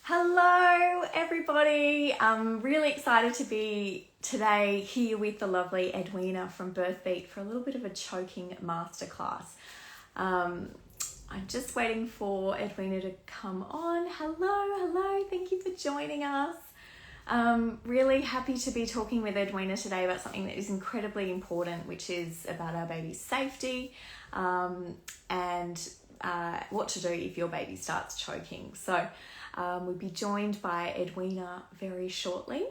Hello, everybody. I'm really excited to be today here with the lovely Edwina from Birth Beat for a little bit of a choking masterclass. I'm just waiting for Edwina to come on. Hello. Thank you for joining us. Really happy to be talking with Edwina today about something that is incredibly important, which is about our baby's safety and what to do if your baby starts choking. So we'll be joined by Edwina very shortly.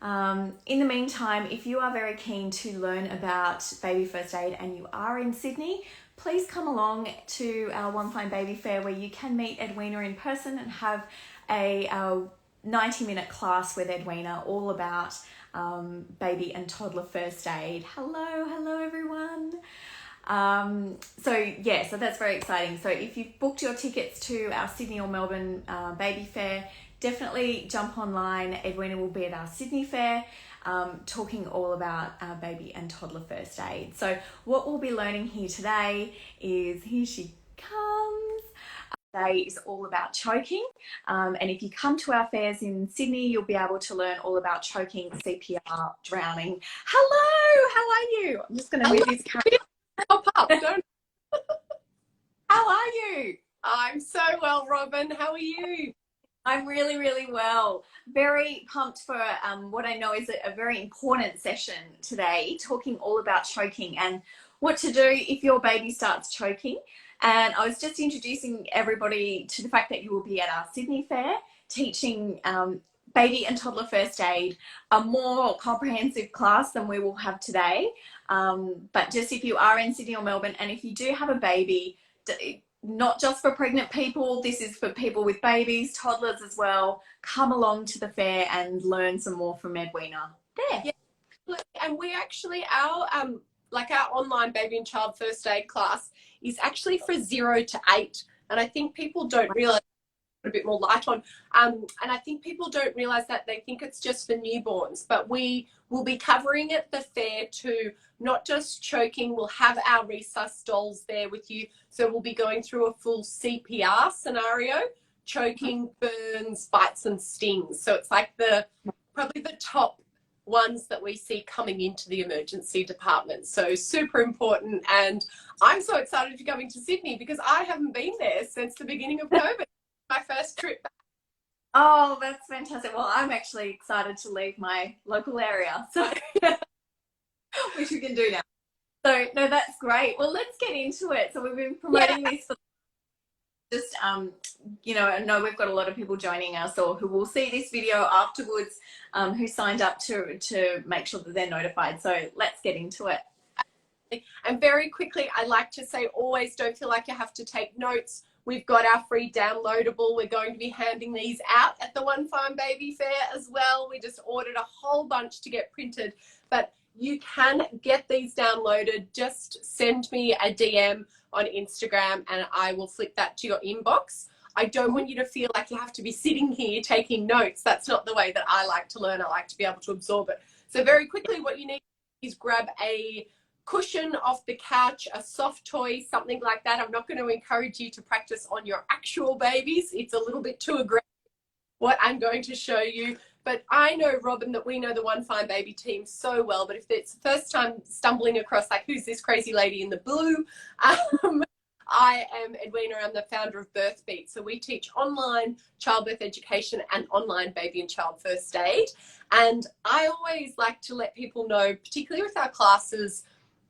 In the meantime, if you are very keen to learn about baby first aid and you are in Sydney, please come along to our One Fine Baby Fair where you can meet Edwina in person and have a 90-minute class with Edwina all about baby and toddler first aid. Hello everyone. So that's very exciting. So if you've booked your tickets to our Sydney or Melbourne baby fair, definitely jump online. Edwina will be at our Sydney fair talking all about our baby and toddler first aid. So what we'll be learning here today is, here she comes. Today is all about choking, and if you come to our fairs in Sydney, you'll be able to learn all about choking, CPR, drowning. Hello, how are you? I'm just going to move this camera. Pop up, don't. How are you? I'm so well, Robin. How are you? I'm really well. Very pumped for what I know is a very important session today, talking all about choking and what to do if your baby starts choking. And I was just introducing everybody to the fact that you will be at our Sydney fair teaching baby and toddler first aid, a more comprehensive class than we will have today. But just if you are in Sydney or Melbourne, and if you do have a baby, not just for pregnant people, this is for people with babies, toddlers as well. Come along to the fair and learn some more from Edwina. There. Yeah, and we actually, our online baby and child first aid class is actually for 0 to 8. And I think people don't realize, a bit more light on, and I think people don't realize that. They think it's just for newborns, but we will be covering at the fair too, not just choking. We'll have our resus dolls there with you, so we'll be going through a full CPR scenario: choking, burns, bites and stings. So it's like probably the top ones that we see coming into the emergency department. So super important, and I'm so excited to be coming to Sydney because I haven't been there since the beginning of COVID. My first trip back. Oh, that's fantastic. Well, I'm actually excited to leave my local area, so which we can do now. So no, that's great. Well, let's get into it. So we've been promoting this for just I know we've got a lot of people joining us or who will see this video afterwards, who signed up to make sure that they're notified. So let's get into it. And very quickly, I like to say, always don't feel like you have to take notes. We've got our free downloadable. We're going to be handing these out at the One Fine Baby Fair as well. We just ordered a whole bunch to get printed, but you can get these downloaded. Just send me a DM on Instagram and I will flip that to your inbox. I don't want you to feel like you have to be sitting here taking notes. That's not the way that I like to learn. I like to be able to absorb it. So very quickly, what you need is grab a cushion off the couch, a soft toy, something like that. I'm not going to encourage you to practice on your actual babies. It's a little bit too aggressive, what I'm going to show you. But I know, Robin, that we know the One Fine Baby team so well. But if it's the first time stumbling across, like, who's this crazy lady in the blue? I am Edwina. I'm the founder of Birth Beat. So we teach online childbirth education and online baby and child first aid. And I always like to let people know, particularly with our classes,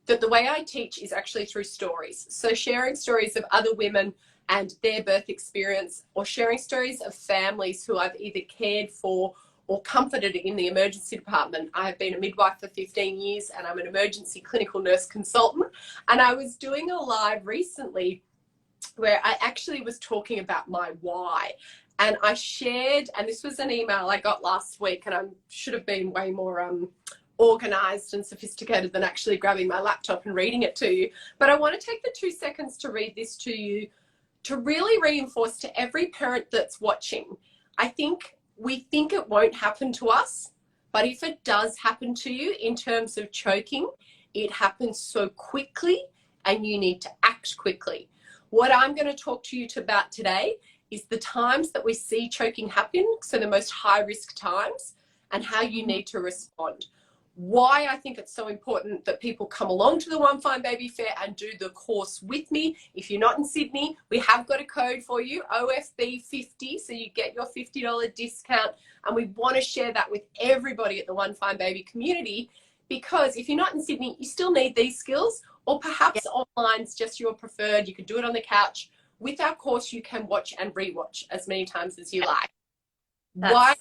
that the way I teach is actually through stories. So sharing stories of other women and their birth experience, or sharing stories of families who I've either cared for or comforted in the emergency department. I have been a midwife for 15 years and I'm an emergency clinical nurse consultant. And I was doing a live recently where I actually was talking about my why. And I shared, and this was an email I got last week, and I should have been way more organized and sophisticated than actually grabbing my laptop and reading it to you. But I want to take the 2 seconds to read this to you to really reinforce to every parent that's watching. I think we think it won't happen to us, but if it does happen to you in terms of choking, it happens so quickly and you need to act quickly. What I'm going to talk to you about today is the times that we see choking happen, so the most high risk times, and how you need to respond. Why I think it's so important that people come along to the One Fine Baby Fair and do the course with me. If you're not in Sydney, we have got a code for you, OFB50, so you get your $50 discount. And we want to share that with everybody at the One Fine Baby community, because if you're not in Sydney, you still need these skills, or perhaps online's just your preferred. You could do it on the couch. With our course, you can watch and rewatch as many times as you like. Why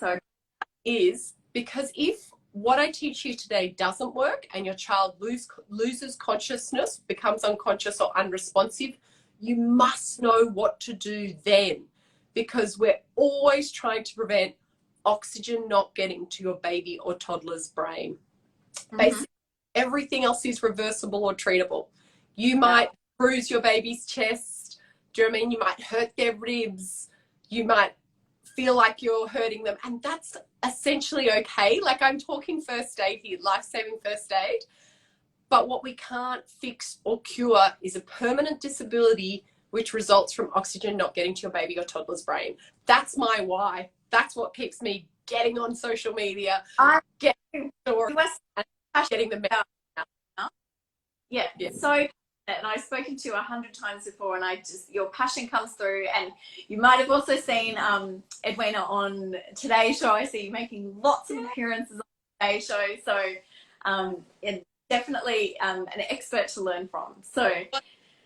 is because if what I teach you today doesn't work and your child loses consciousness, becomes unconscious or unresponsive, you must know what to do then, because we're always trying to prevent oxygen not getting to your baby or toddler's brain. Basically, everything else is reversible or treatable. You might bruise your baby's chest. Do you know what I mean? You might hurt their ribs. You might feel like you're hurting them, and that's essentially okay. Like, I'm talking first aid here, life-saving first aid. But what we can't fix or cure is a permanent disability which results from oxygen not getting to your baby or toddler's brain. That's my why. That's what keeps me getting on social media, getting stories, and getting them out. Yeah. So, and I've spoken to you 100 times before, and your passion comes through. And you might have also seen Edwina on Today's Show. I see you making lots of appearances on Today's Show. So, it's definitely an expert to learn from. So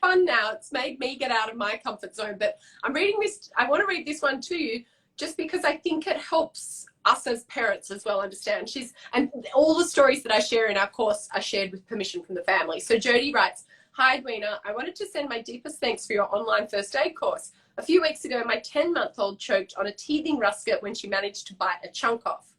fun now. It's made me get out of my comfort zone. But I'm reading this. I want to read this one to you, just because I think it helps us as parents as well understand. And all the stories that I share in our course are shared with permission from the family. So Jody writes, "Hi Edwina, I wanted to send my deepest thanks for your online first aid course. A few weeks ago, my 10-month-old choked on a teething rusket when she managed to bite a chunk off.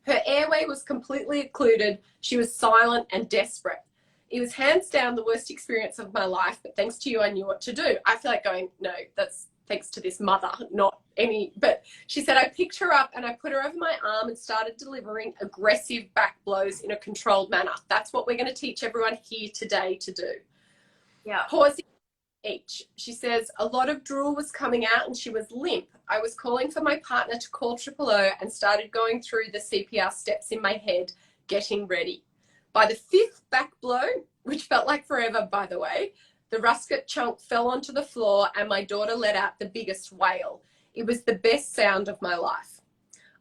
Her airway was completely occluded. She was silent and desperate. It was hands down the worst experience of my life, but thanks to you, I knew what to do." I feel like going, no, that's thanks to this mother, not any. But she said, "I picked her up and I put her over my arm and started delivering aggressive back blows in a controlled manner." That's what we're going to teach everyone here today to do. Yeah. Pausing each. She says, "A lot of drool was coming out and she was limp. I was calling for my partner to call 000 and started going through the CPR steps in my head, getting ready. By the 5th back blow, which felt like forever, by the way, the rusket chunk fell onto the floor and my daughter let out the biggest wail. It was the best sound of my life.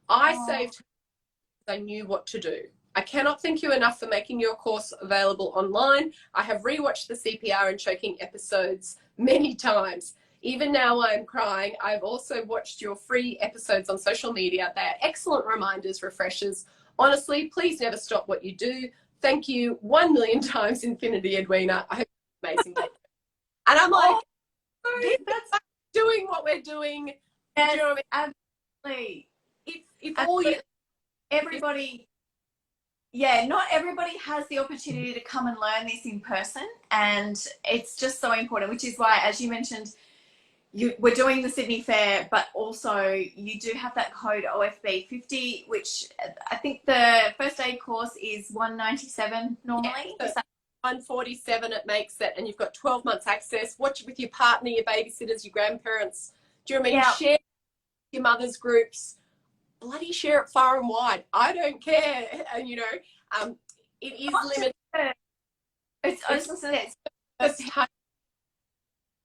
I saved her because I knew what to do. I cannot thank you enough for making your course available online. I have rewatched the CPR and choking episodes many times. Even now I'm crying. I've also watched your free episodes on social media. They are excellent reminders, refreshers. Honestly, please never stop what you do. Thank you 1,000,000 times infinity, Edwina. I hope it's amazing. And I'm like, that's doing what we're doing. Yes, you know what I mean? absolutely. If all you... Everybody... Yeah, not everybody has the opportunity to come and learn this in person, and it's just so important, which is why, as you mentioned, we're doing the Sydney Fair, but also you do have that code OFB50, which I think the first aid course is $197 normally. Yeah, so $147 it makes it, and you've got 12 months access. Watch it with your partner, your babysitters, your grandparents. Do you know what I mean? Yeah. Share your mother's groups. Bloody share it far and wide. I don't care. And you know, it is limited.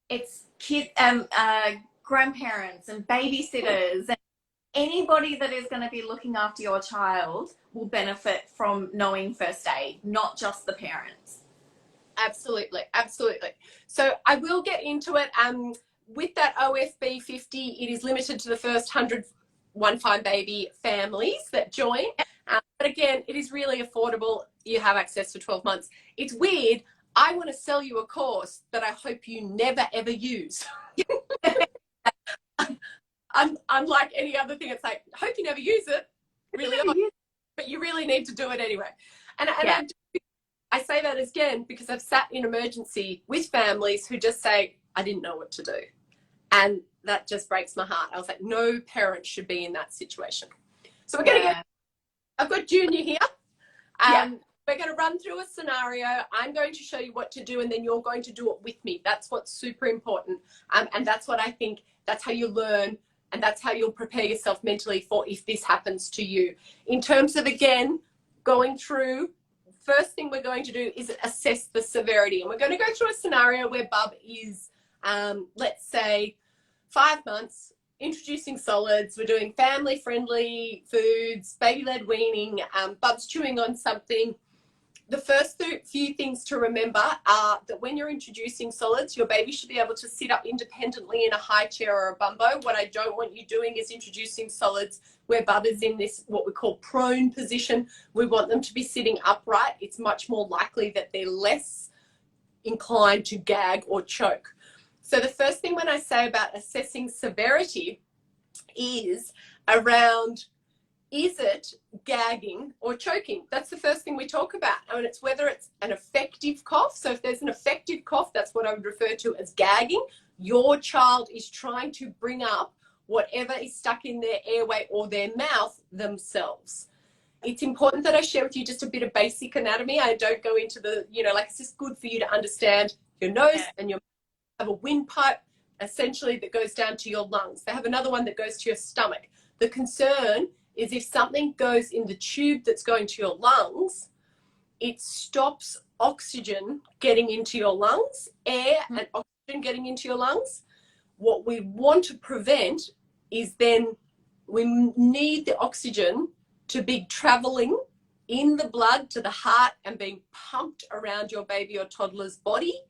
It's kids, grandparents and babysitters, and anybody that is going to be looking after your child will benefit from knowing first aid, not just the parents. Absolutely, absolutely. So I will get into it. With that OFB 50, it is limited to the first 100 One Fine Baby families that join. But again, it is really affordable. You have access for 12 months. It's weird. I want to sell you a course that I hope you never, ever use. Unlike any other thing, it's like, I hope you never use it. Really, but you really need to do it anyway. And I say that again because I've sat in emergency with families who just say, I didn't know what to do. And that just breaks my heart. I was like, no parent should be in that situation. So we're going to go. I've got Junior here. We're going to run through a scenario. I'm going to show you what to do, and then you're going to do it with me. That's what's super important. And that's what I think That's how you learn, and that's how you'll prepare yourself mentally for if this happens to you. In terms of, again, going through, first thing we're going to do is assess the severity. And we're going to go through a scenario where Bub is, let's say, 5 months, introducing solids. We're doing family-friendly foods, baby-led weaning, Bub's chewing on something. The first few things to remember are that when you're introducing solids, your baby should be able to sit up independently in a high chair or a bumbo. What I don't want you doing is introducing solids where Bub is in this, what we call prone position. We want them to be sitting upright. It's much more likely that they're less inclined to gag or choke. So the first thing when I say about assessing severity is around, is it gagging or choking? That's the first thing we talk about. And it's whether it's an effective cough. So if there's an effective cough, that's what I would refer to as gagging. Your child is trying to bring up whatever is stuck in their airway or their mouth themselves. It's important that I share with you just a bit of basic anatomy. I don't go into the, like, it's just good for you to understand your nose and your mouth have a windpipe essentially that goes down to your lungs. They have another one that goes to your stomach. The concern is if something goes in the tube that's going to your lungs, it stops oxygen getting into your lungs, air and oxygen getting into your lungs. What we want to prevent is then we need the oxygen to be traveling in the blood to the heart and being pumped around your baby or toddler's body.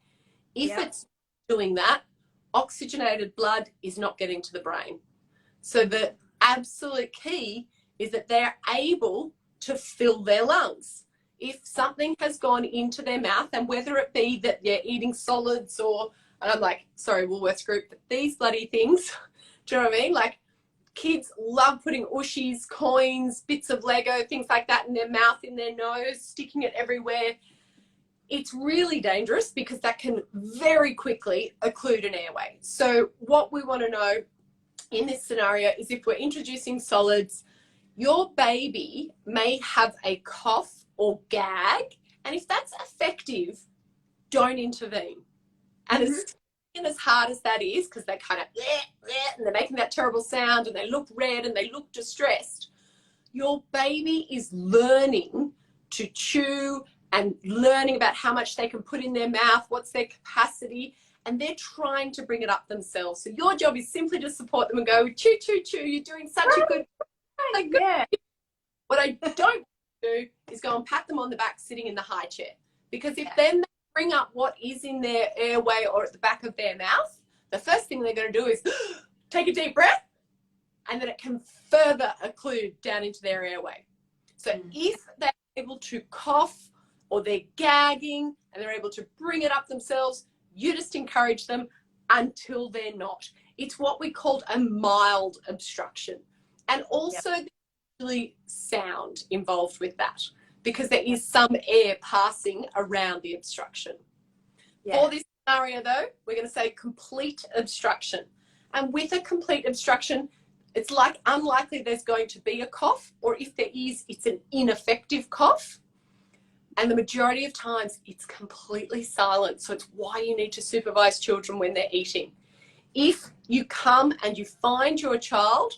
If it's doing that, oxygenated blood is not getting to the brain. So the absolute key is that they're able to fill their lungs. If something has gone into their mouth, and whether it be that they're eating solids or, and I'm like, sorry, Woolworths Group, but these bloody things, do you know what I mean? Like, kids love putting ushies, coins, bits of Lego, things like that in their mouth, in their nose, sticking it everywhere. It's really dangerous because that can very quickly occlude an airway. So what we want to know in this scenario is if we're introducing solids, your baby may have a cough or gag, and if that's effective, don't intervene. And as hard as that is, because they kind of and they're making that terrible sound and they look red and they look distressed, your baby is learning to chew and learning about how much they can put in their mouth, what's their capacity, and they're trying to bring it up themselves. So your job is simply to support them and go, chew, chew, chew, you're doing such a good job. What I don't do is go and pat them on the back sitting in the high chair, because if then they bring up what is in their airway or at the back of their mouth, the first thing they're going to do is take a deep breath, and then it can further occlude down into their airway. So if they're able to cough or they're gagging and they're able to bring it up themselves, you just encourage them until they're not. It's what we called a mild obstruction. And also there's really sound involved with that, because there is some air passing around the obstruction. For this scenario though, we're going to say complete obstruction. And with a complete obstruction, it's like unlikely there's going to be a cough, or if there is, it's an ineffective cough. And the majority of times it's completely silent. So it's why you need to supervise children when they're eating. If you come and you find your child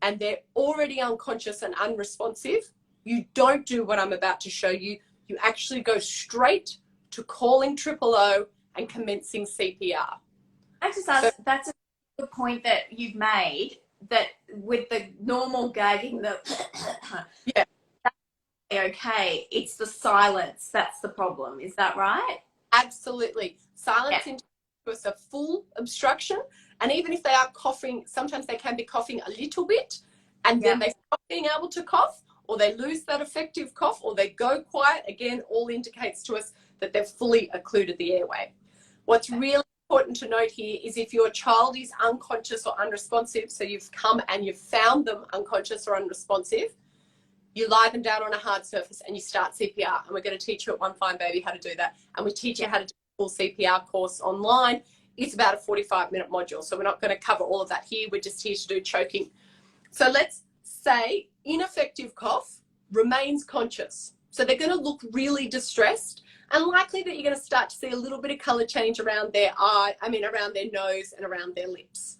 and they're already unconscious and unresponsive, you don't do what I'm about to show you. You actually go straight to calling 000 and commencing CPR. I just asked, so, that's a good point that you've made, that with the normal gagging, okay, it's the silence that's the problem. Is that right? Absolutely. Silence into a full obstruction. And even if they are coughing, sometimes they can be coughing a little bit, and then they stop being able to cough, or they lose that effective cough, or they go quiet. Again, all indicates to us that they've fully occluded the airway. What's really important to note here is if your child is unconscious or unresponsive, so you've come and you've found them unconscious or unresponsive, you lie them down on a hard surface and you start CPR. And we're going to teach you at One Fine Baby how to do that. And we teach you how to do a full CPR course online. It's about a 45-minute module. So we're not going to cover all of that here. We're just here to do choking. So let's say ineffective cough, remains conscious. So they're going to look really distressed, and likely that you're going to start to see a little bit of color change around their around their nose and around their lips.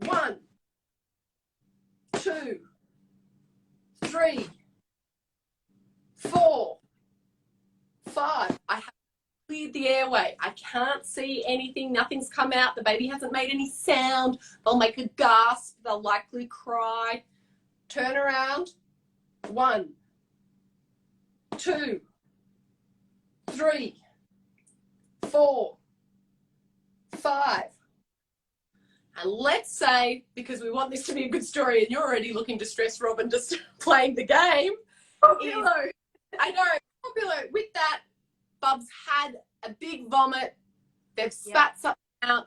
1, 2, 3, 4, 5. I have cleared the airway. I can't see anything. Nothing's come out. The baby hasn't made any sound. They'll make a gasp. They'll likely cry. Turn around. 1, 2, 3, 4, 5. And let's say, because we want this to be a good story and you're already looking distressed, Robin, just playing the game. Popular. I know, popular. With that, Bub's had a big vomit. They've spat something out.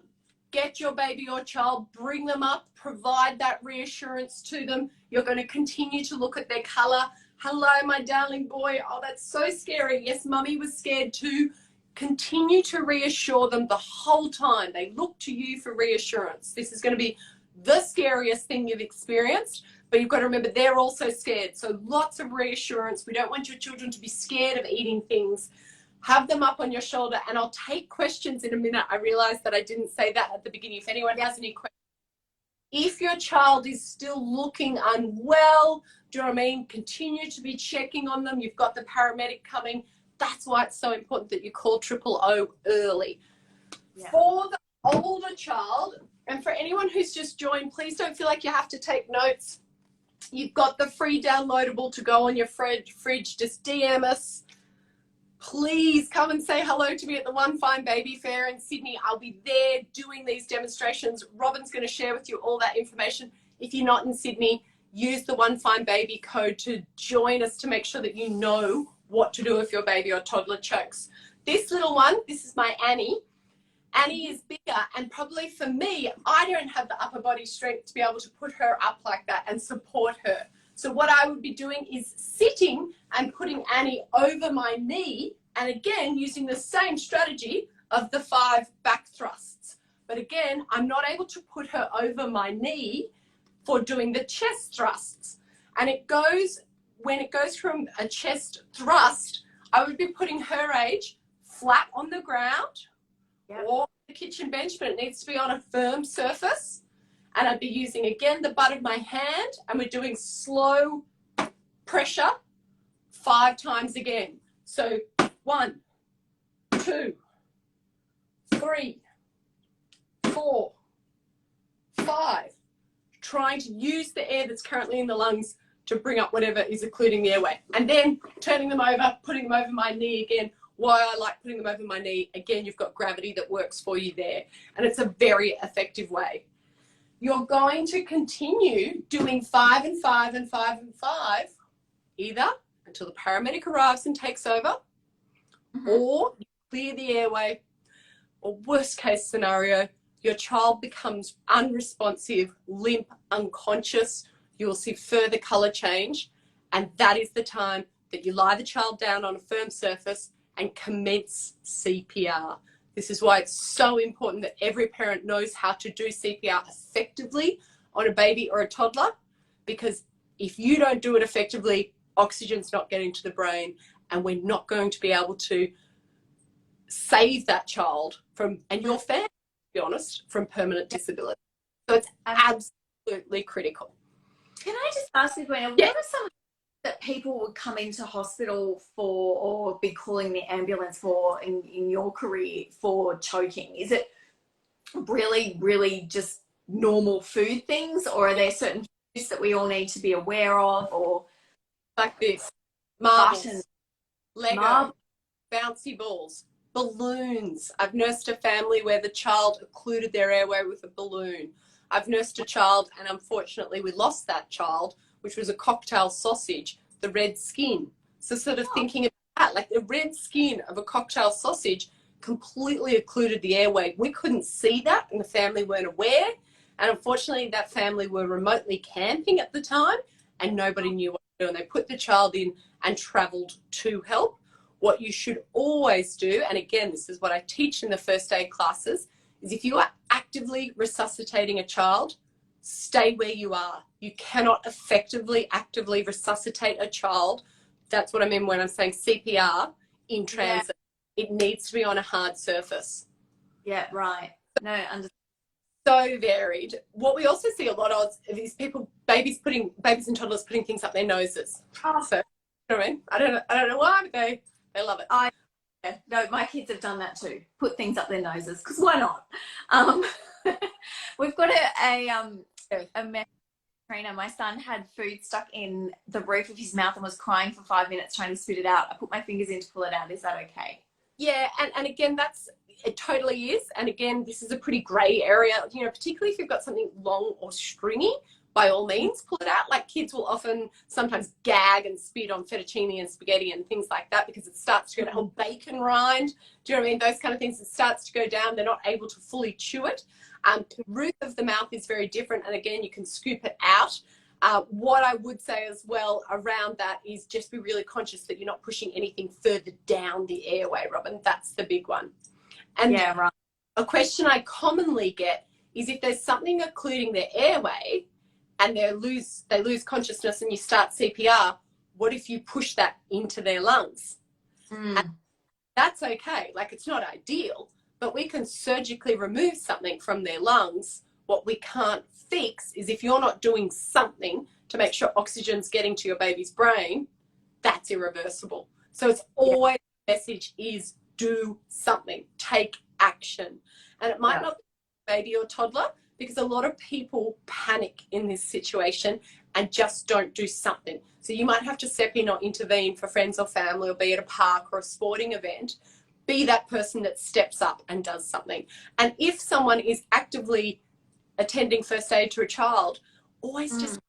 Get your baby or child, bring them up, provide that reassurance to them. You're going to continue to look at their color. Hello, my darling boy. Oh, that's so scary. Yes, mummy was scared too. Continue to reassure them the whole time. They look to you for reassurance. This is going to be the scariest thing you've experienced, but you've got to remember they're also scared. So lots of reassurance. We don't want your children to be scared of eating things. Have them up on your shoulder, and I'll take questions in a minute. I realized that I didn't say that at the beginning. If anyone has any questions, if your child is still looking unwell, do you know what I mean? Continue to be checking on them. You've got the paramedic coming. That's why it's so important that you call 000 early. Yeah. For the older child, and for anyone who's just joined, please don't feel like you have to take notes. You've got the free downloadable to go on your fridge. Just DM us. Please come and say hello to me at the One Fine Baby Fair in Sydney. I'll be there doing these demonstrations. Robin's going to share with you all that information. If you're not in Sydney, use the One Fine Baby code to join us to make sure that you know what to do if your baby or toddler chokes. This little one, this is my Annie. Annie is bigger, and probably for me, I don't have the upper body strength to be able to put her up like that and support her. So what I would be doing is sitting and putting Annie over my knee, and again, using the same strategy of the 5 back thrusts. But again, I'm not able to put her over my knee for doing the chest thrusts. And it goes, when it goes from a chest thrust, I would be putting her age flat on the ground or the kitchen bench, but it needs to be on a firm surface. And I'd be using, again, the butt of my hand, and we're doing slow pressure 5 times again. So 1, 2, 3, 4, 5. Trying to use the air that's currently in the lungs to bring up whatever is occluding the airway. And then turning them over, putting them over my knee again. Why I like putting them over my knee, again, you've got gravity that works for you there. And it's a very effective way. You're going to continue doing 5 and 5 and 5 and 5, either until the paramedic arrives and takes over, or you clear the airway, or worst case scenario, your child becomes unresponsive, limp, unconscious. You will see further color change, and that is the time that you lie the child down on a firm surface and commence CPR. This is why it's so important that every parent knows how to do CPR effectively on a baby or a toddler, because if you don't do it effectively, oxygen's not getting to the brain, and we're not going to be able to save that child from, and your family, to be honest, from permanent disability. So it's absolutely critical. Can I just ask you, Gwen, what are some that people would come into hospital for, or be calling the ambulance for in your career for choking? Is it really, really just normal food things, or are there certain foods that we all need to be aware of? Or like this, marbles, Lego, bouncy balls, balloons. I've nursed a family where the child occluded their airway with a balloon. I've nursed a child, and unfortunately we lost that child, which was a cocktail sausage, the red skin. So sort of thinking about that, like the red skin of a cocktail sausage completely occluded the airway. We couldn't see that, and the family weren't aware. And unfortunately, that family were remotely camping at the time, and nobody knew what to do. And they put the child in and traveled to help. What you should always do, and again, this is what I teach in the first aid classes, is if you are actively resuscitating a child, stay where you are. You cannot effectively, actively resuscitate a child. That's what I mean when I'm saying CPR in transit. It needs to be on a hard surface. Yeah, right. No, under So varied. What we also see a lot of is babies and toddlers putting things up their noses. oh, So, you know what I mean? I don't know why, but they love it. yeah, no, my kids have done that too. Put things up their noses because why not? Um, we've got a mess trainer. My son had food stuck in the roof of his mouth and was crying for 5 minutes trying to spit it out. I put my fingers in to pull it out. Is that okay? Yeah, and again, it totally is. And again, this is a pretty grey area, you know, particularly if you've got something long or stringy, by all means, pull it out. Like kids will often sometimes gag and spit on fettuccine and spaghetti and things like that because it starts to go down, bacon rind. Do you know what I mean? Those kind of things, it starts to go down. They're not able to fully chew it. The roof of the mouth is very different. And again, you can scoop it out. What I would say as well around that is just be really conscious that you're not pushing anything further down the airway, Robin. That's the big one. And yeah, right. a question I commonly get is if there's something occluding their airway and they lose consciousness and you start CPR, what if you push that into their lungs? And that's okay. Like, it's not ideal, but we can surgically remove something from their lungs. What we can't fix is if you're not doing something to make sure oxygen's getting to your baby's brain, that's irreversible. So it's always, the message is do something, take action. And it might not be baby or toddler, because a lot of people panic in this situation and just don't do something. So you might have to step in or intervene for friends or family, or be at a park or a sporting event. Be that person that steps up and does something. And if someone is actively attending first aid to a child, always just,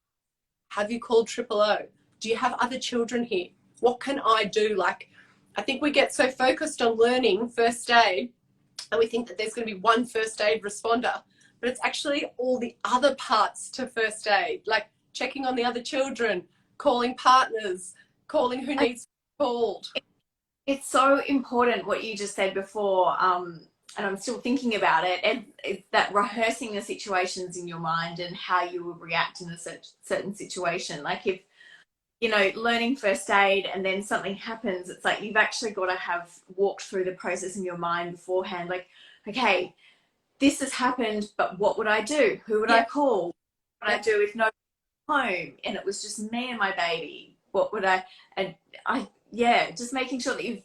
have you called Triple O? Do you have other children here? What can I do? Like, I think we get so focused on learning first aid and we think that there's going to be one first aid responder, but it's actually all the other parts to first aid, like checking on the other children, calling partners, calling who needs to be called. It's so important what you just said before, and I'm still thinking about it, and it's that rehearsing the situations in your mind and how you will react in a certain situation. Like if, you know, learning first aid and then something happens, it's like you've actually got to have walked through the process in your mind beforehand. Like, okay, this has happened, but what would I do? Who would I call? What would I do if no home and it was just me and my baby? What would just making sure that you've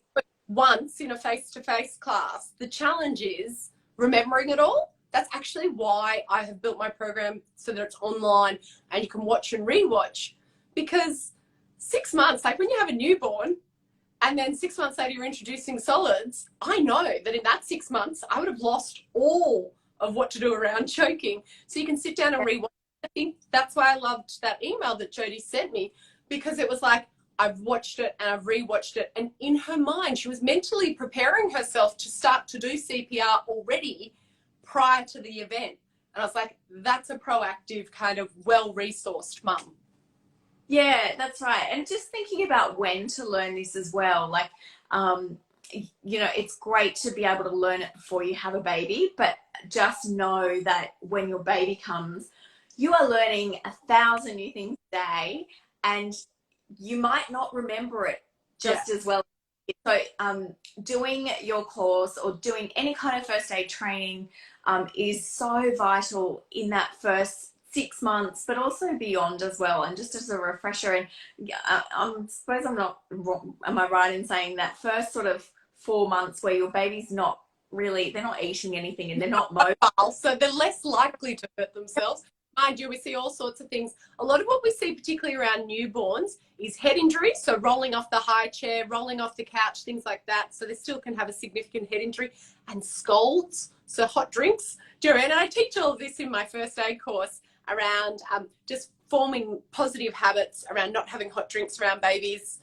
once in a face-to-face class. The challenge is remembering it all. That's actually why I have built my program so that it's online and you can watch and rewatch, because 6 months, like when you have a newborn and then 6 months later you're introducing solids, I know that in that 6 months I would have lost all of what to do around choking. So you can sit down and rewatch. I think that's why I loved that email that Jody sent me, because it was like, I've watched it and I've rewatched it, and in her mind she was mentally preparing herself to start to do CPR already prior to the event. And I was like, that's a proactive kind of well-resourced mum. Yeah, that's right. And just thinking about when to learn this as well. Like, you know, it's great to be able to learn it before you have a baby, but just know that when your baby comes, you are learning 1,000 new things a day, and you might not remember it just as well. So doing your course or doing any kind of first aid training is so vital in that first 6 months, but also beyond as well. And just as a refresher, and I suppose I'm not wrong, am I right in saying that first sort of 4 months where your baby's not really, they're not eating anything and they're not mobile, so they're less likely to hurt themselves. Mind you, we see all sorts of things. A lot of what we see, particularly around newborns, is head injuries. So rolling off the high chair, rolling off the couch, things like that. So they still can have a significant head injury. And scalds, so hot drinks. And I teach all of this in my first aid course around just forming positive habits around not having hot drinks around babies,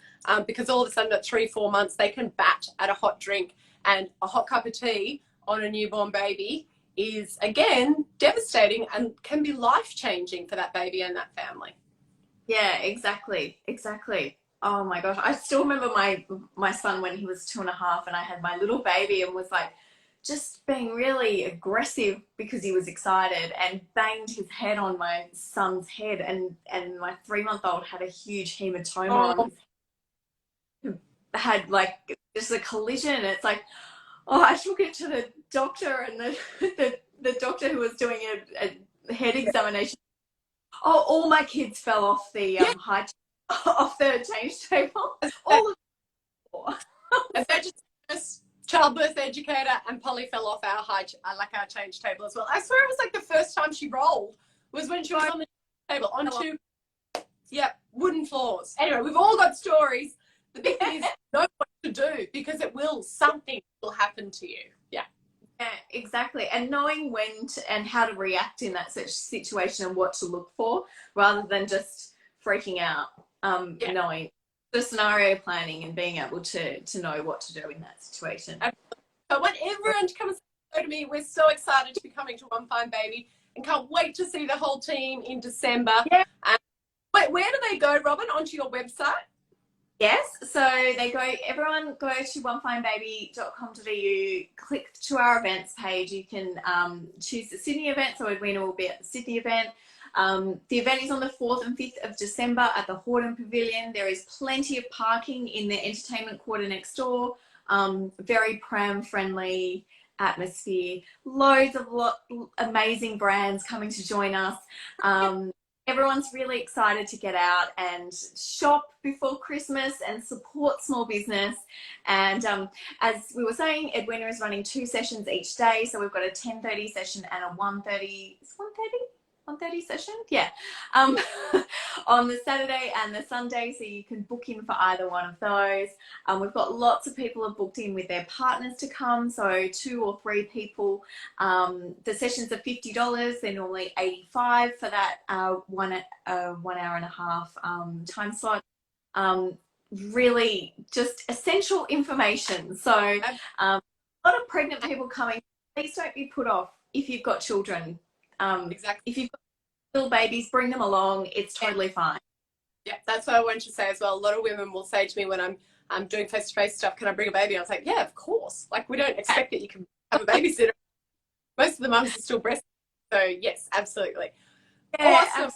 because all of a sudden at 3-4 months, they can bat at a hot drink, and a hot cup of tea on a newborn baby is, again, devastating and can be life-changing for that baby and that family. Yeah, exactly. Oh my gosh. I still remember my son when he was 2.5 and I had my little baby, and was like just being really aggressive because he was excited, and banged his head on my son's head, and my 3-month-old had a huge hematoma on his head. Had like just a collision. It's like, Oh, I took it to the doctor, and the doctor who was doing a head examination. Oh, all my kids fell off the Yeah. off the change table. All of them. Emergency childbirth educator, and Polly fell off our change table as well. I swear it was like the first time she rolled was when she was on the table onto wooden floors. Anyway, we've all got stories. The big thing is know what to do, because something will happen to you. Yeah. Yeah, exactly. And knowing when and how to react in that such situation and what to look for, rather than just freaking out. Knowing the scenario planning and being able to know what to do in that situation. So I want everyone to come and say to me. We're so excited to be coming to One Fine Baby and can't wait to see the whole team in December. Yeah. Wait, where do they go, Robin? Onto your website? Yes, so everyone go to onefinebaby.com.au, click to our events page. You can choose the Sydney event, so Edwina will be at the Sydney event. The event is on the 4th and 5th of December at the Horton Pavilion. There is plenty of parking in the entertainment quarter next door. Very pram friendly atmosphere. Loads of amazing brands coming to join us. Everyone's really excited to get out and shop before Christmas and support small business. And as we were saying, Edwina is running 2 sessions each day. So we've got a 10:30 session and a 1:30. Is 1:30 session? Yeah. On the Saturday and the Sunday, so you can book in for either one of those. We've got lots of people have booked in with their partners to come, so 2 or 3 people. The sessions are $50. They're normally $85 for that 1 hour and a half time slot. Really just essential information. So a lot of pregnant people coming. Please don't be put off if you've got children. Exactly. If you've got little babies, bring them along. It's totally fine. Yeah, that's what I wanted to say as well. A lot of women will say to me when I'm doing face-to-face stuff, can I bring a baby? I was like, yeah, of course. Like, we don't expect that you can have a babysitter. Most of the mums are still breastfeeding. So yes, absolutely. Yeah, Awesome.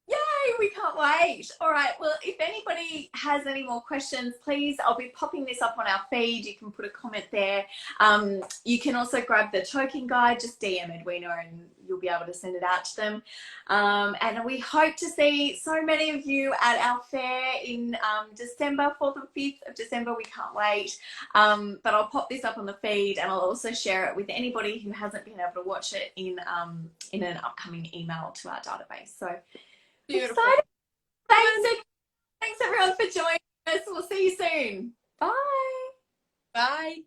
Yay, we can't wait. All right, well, if anybody has any more questions, please, I'll be popping this up on our feed. You can put a comment there. You can also grab the choking guide, just DM Edwina and you'll be able to send it out to them. And we hope to see so many of you at our fair in December, 4th and 5th of December. We can't wait. But I'll pop this up on the feed, and I'll also share it with anybody who hasn't been able to watch it in an upcoming email to our database. So Beautiful. Thanks everyone for joining us. We'll see you soon. Bye. Bye.